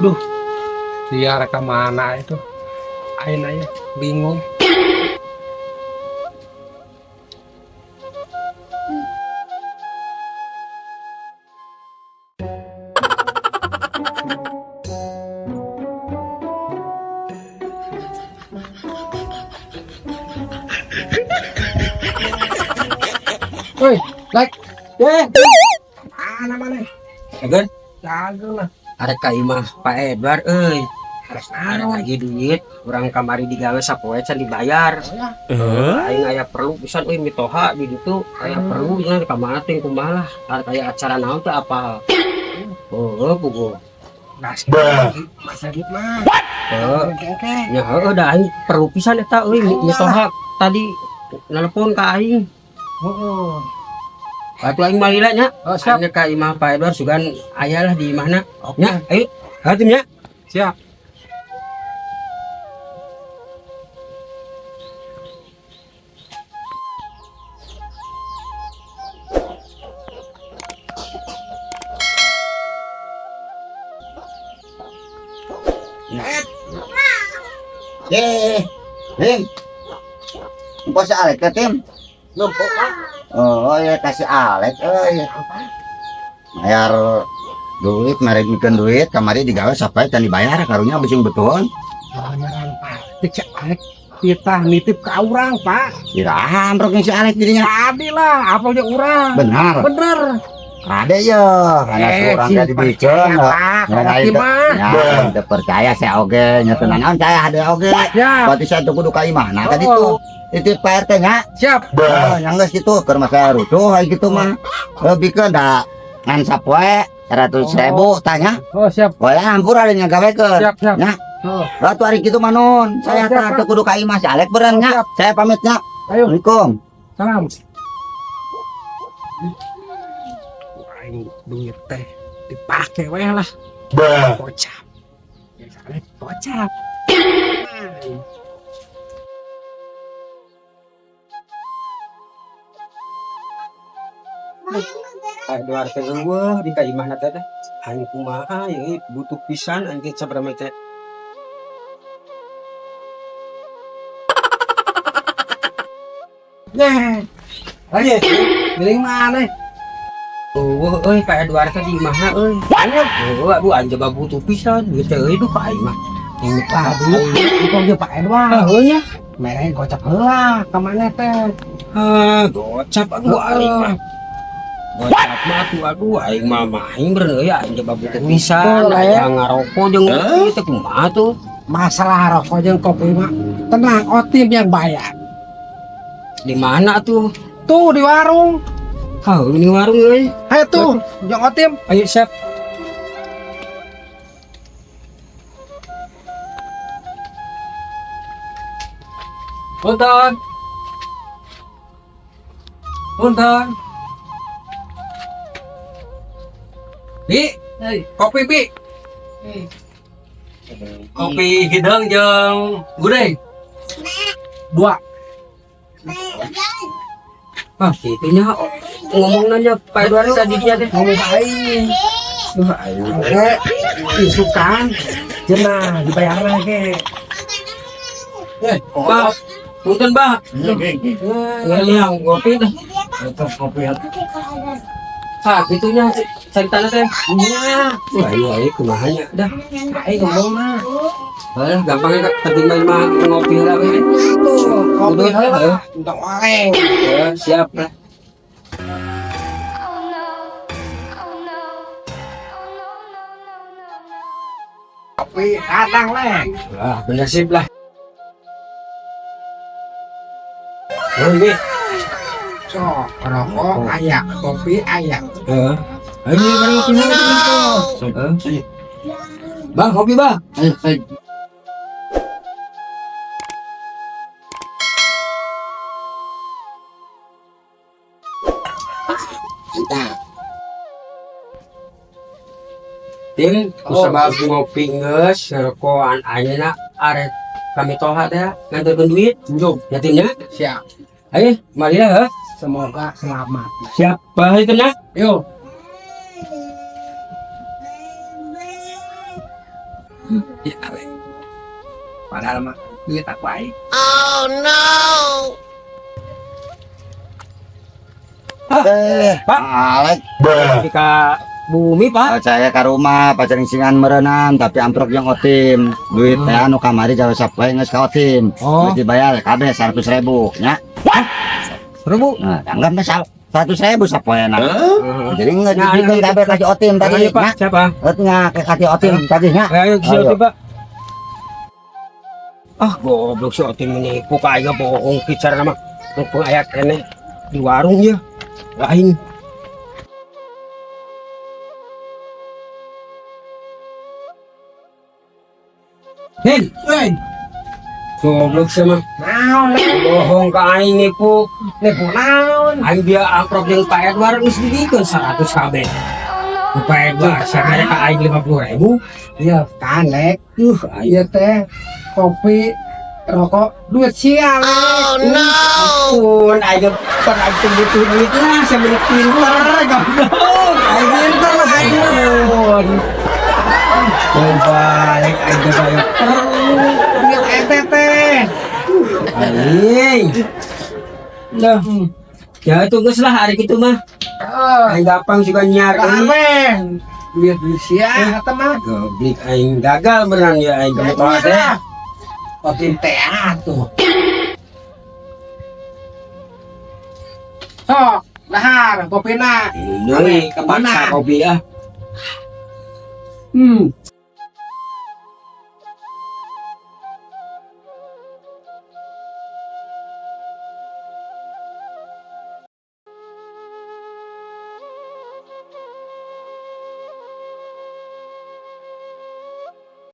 Duh, dia rekam mana itu? Ain aja bingung. Woi, like, mana mana? Agen, Jago lah. ada Kak Imah Pak Edward, ada lagi duit, orang kamari digawe sapoe can dibayar. Aing aya perlu pisan euy mitoha di ditu, aya perlu nya di kamana teh kumaha lah. Aya acara naon teh apa? Oh, pugu. Nasi masa dit mah. Oke. Ya heueuh da aing perlu pisan eta euy mitoha tadi nelpon ka aing. Oh, Atuh aing malila nya. oh siap. Anya Kak Imah Pak Edward sugan aya lah di mana. Oke. Nya, ayo. Hatim nya. Siap. Tim. Bos Alek ke tim. Numpuk kan? Oh ya kasih Alek bayar duit, merek bikin duit, kamari digawe sampai dan dibayar karunya bising betul. Beneran Pak. Cek Alek kita nitip ke orang Pak. Kirahan rok si Alek jadinya. Tadi lah, apa aja orang. Benar. Bener. Ada ya, karena seorang si jadi bikin. Pak. Ya, udah percaya saya oge, nyetenan saya ada oge. Ya, Berarti saya tuh kudu ka imah. Nah tadi tuh itu PRT nya. siap. Yang geus kitu keur masalah rusuh kayak gitu mah. Lebih ke da ngan sapoe 100.000 tanya. Oh, siap. Wah, hampur ada yang gawekeun. Siap, siap. Ya. Oh, Ratu hari kitu manon. Saya siap, teh kudu ka imah si Alek beureun nya. siap. Saya pamitnya. Ayo, Assalamualaikum. salam. Aing duit teh dipake we lah. Kocap. Ya Alek kocap. Edward teh eueuh di Kak Imah teh teh. Aing kumaha ieu butuh pisan aing teh sabaraha teh. Nah, ayo, miling mana? Eueuh euy Pak Edward teh di mana euy? Eueuh aduh aing coba butuh pisan geus teh euy duh Kak Imah. Ini Pak Itu aja Pak Edward. nya. Mereka kocap heula, kemana teh? Gocap aduh aing mah. Gocap mah aduh aing mah aing bener euy aing coba butuh pisan Betul, ya. aya ngarokok jeung ieu teh kumaha tuh? Masalah rokok jeung kopi mah tenang, Otim yang bayar. Di mana tuh? Tuh di warung. Ini warung euy. Ayo tuh, yang Otim. Ayo siap. Punten. Punten. Bi, kopi Bi. Kopi hidang jeung gudeg. 2. Gitu nya ngomong nanya Pak Edward tadi dia teh. Ngomong baik. Duh aing Oke, isukan. Jenah dibayar lagi. Pak, punten Pak. Yang kopi teh. Itu kopi yang Gitunya ceritanya teh. iya. Ayo kumaha nya dah. Ayo ngomong mah. Gampangnya terima mah ngopi lah we. Tuh, kopi Udah, heula. Untuk oleng. Ya, siap lah. Kopi kadang leng. Wah, bener sip lah. Oh, ini. So, rokok ayak, kopi ayak. Ayo bareng ngopi lagi. Bang, kopi bang. Ayo. Tim, usah ngopi geus, rokokan ayeuna arek kami toha teh nganterkeun duit. Jom, Ya timnya. siap. Ayo, mari lah. Semoga selamat. Siap, Pak timnya. Yuk. Ya, we. Padahal mah duit aku aja. Pak Alek Ketika bumi pak saya ke rumah pacaring singan merenang tapi amprok yang otim duit teh anu kamari jawa sapoe geus ka otim Oh. geus dibayar kabeh 100.000 nya. Seribu. Nah, anggap mah 100.000 sapoena. Jadi nggak Nah, dibikin ayo, kabeh kasih otim tadi Ayo pak nya. siapa? Nya ke kasih otim tadi nya. Ayo si Ayo. Otim pak. Ah goblok si Otim menipu kaya bohong bicara nama mumpung ayat kene di warung ya lain. Hei, goblok sama bohong ka aing nipu naon aing dia amprok jeung Pak Edward geus didikeun 100 kabeh Pak Edward sakaya ka aing 50.000 Iya kan, Lek. Iya teh kopi rokok duit sial. ampun aing pernah butuh duit lah saya beli pinter goblok aing pinter lah ampun balik aing bayar perlu duit ente teh aing lah ya itu geus lah hari gitu mah aing gampang juga nyari Kabeh duit sial eta mah. goblok aing gagal beneran ya aing kamu tahu teh Otim teh atuh. Sok, dahar kopina. ini kepaksa kopi ya